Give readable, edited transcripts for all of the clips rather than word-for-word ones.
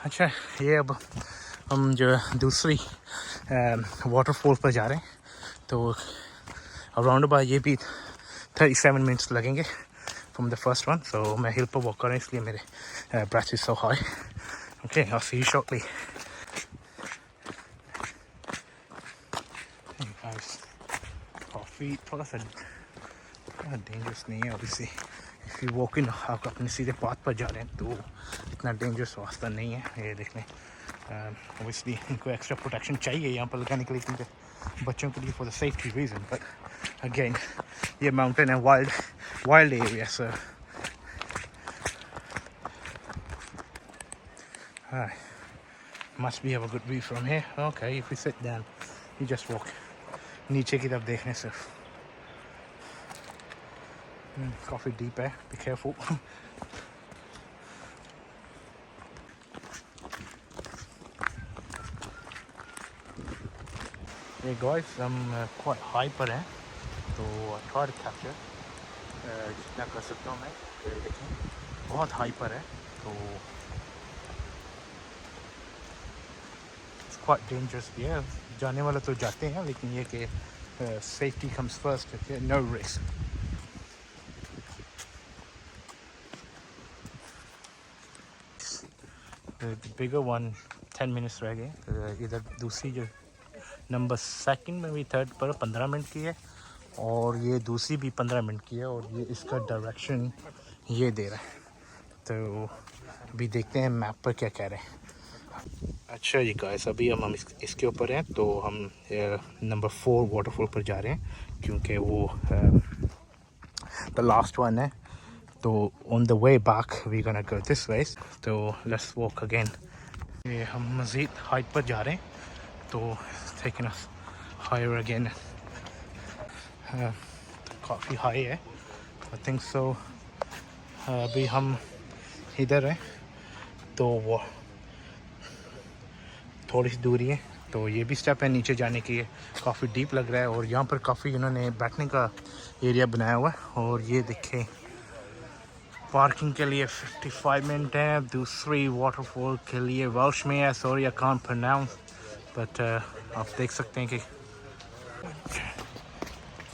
अच्छा, ये अब हम जो दूसरी वाटरफॉल पर जा रहे हैं, तो अराउंड अबाउट ये भी 37 मिनट्स लगेंगे from the first one. So मैं हिल पर वॉक कर रहा हूँ, इसलिए मेरे breath is so high. Okay, I see you shortly. काफ़ी थोड़ा सा डेंजरस नहीं है obviously. If you walk in, आप अपने सीधे पाथ पर जा रहे हैं तो इतना डेंजरस रास्ता नहीं है. ये देख लें, ऑब्वियसली इनको एक्स्ट्रा प्रोटेक्शन चाहिए यहाँ पर लगाने के लिए, क्योंकि बच्चों के लिए for the safety reason. But again ये माउंटेन है, wild area. So must be have a good view from here. Okay, if we sit down, you just walk. नीचे की तरफ देखने सिर्फ. काफ़ी डीप है, be careful. Hey guys, हम quite high पर हैं, तो try to capture जितना कर सकता हूँ मैं. देखें, बहुत हाई पर है, तो it's quite dangerous भी है. जाने वाले तो जाते हैं, लेकिन ये कि safety comes first. Okay? No risk. The bigger one 10 minutes रह गए. इधर दूसरी जो नंबर सेकंड में भी थर्ड पर 15 मिनट की है, और ये दूसरी भी 15 मिनट की है, और ये इसका डायरेक्शन ये दे रहा है. तो अभी देखते हैं मैप पर क्या कह रहे हैं. अच्छा जी गाइस, अभी हम इसके ऊपर हैं, तो हम नंबर 4 वाटरफॉल पर जा रहे हैं, क्योंकि वो द लास्ट वन है. तो on the way back we gonna go this way. तो लेट्स वॉक अगेन. ये हम मज़ीद हाइट पर जा रहे हैं, तो टेकिंग अस हायर अगेन. काफ़ी हाई है, आई थिंक सो. अभी हम इधर हैं, तो वो थोड़ी सी दूरी है, तो ये भी स्टेप है नीचे जाने की. काफ़ी डीप लग रहा है, और यहाँ पर काफ़ी इन्होंने बैठने का एरिया बनाया हुआ है. और ये देखें, पार्किंग के लिए 55 मिनट है. दूसरी वाटरफॉल के लिए वेल्श में है, sorry I can't pronounce, but आप देख सकते हैं कि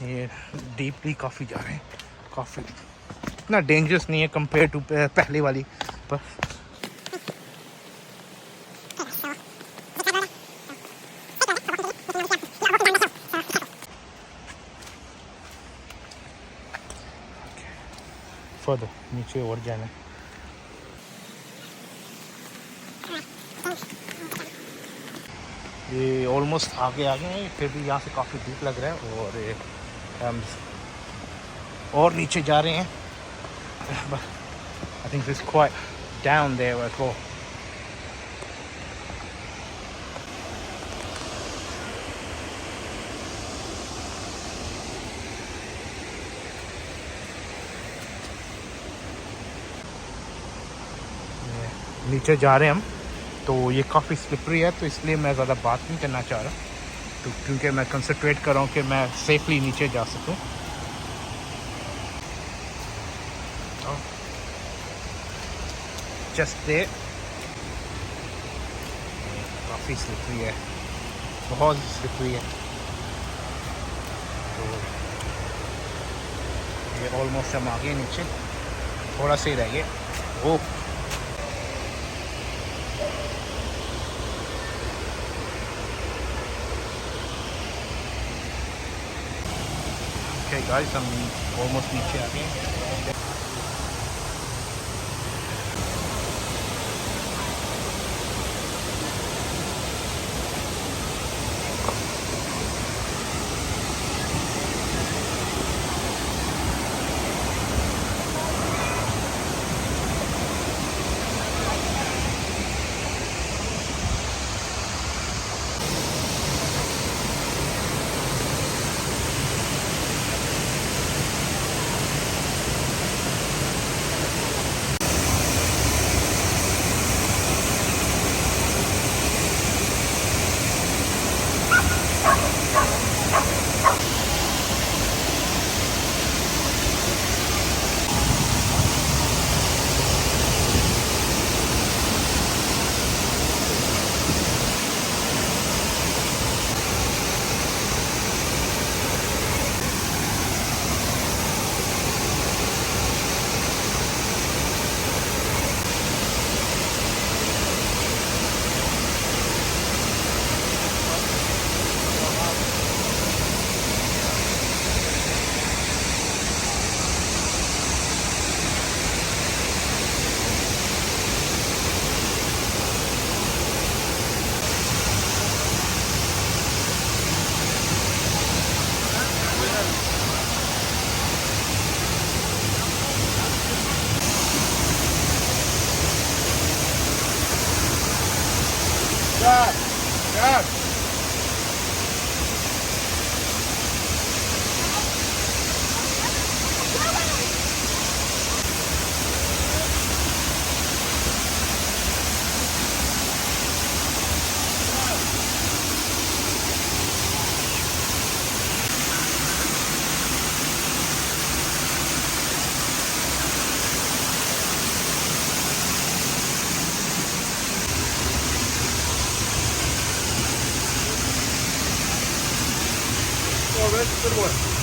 ये डीपली काफ़ी जा रहे हैं. काफ़ी इतना डेंजरस नहीं है कंपेयर टू पहले वाली पर. फर्दर नीचे और जाना है. ये ऑलमोस्ट आगे आ गए हैं, फिर भी यहाँ से काफ़ी डीप लग रहा है, और हम और नीचे जा रहे हैं. I think this quite down there as well. नीचे जा रहे हैं हम, तो ये काफ़ी स्लिपरी है, तो इसलिए मैं ज़्यादा बात नहीं करना चाह रहा, तो क्योंकि मैं कंसंट्रेट कर रहा हूँ कि मैं सेफली नीचे जा सकूँ. जस्ट दे काफ़ी स्लिपरी है, बहुत स्लिपरी है. तो ये ऑलमोस्ट हम आ गए नीचे, थोड़ा सा ही रह गया. ओह, Okay guys, हम ऑलमोस्ट नीचे आ गए हैं. Oh, that's a good one.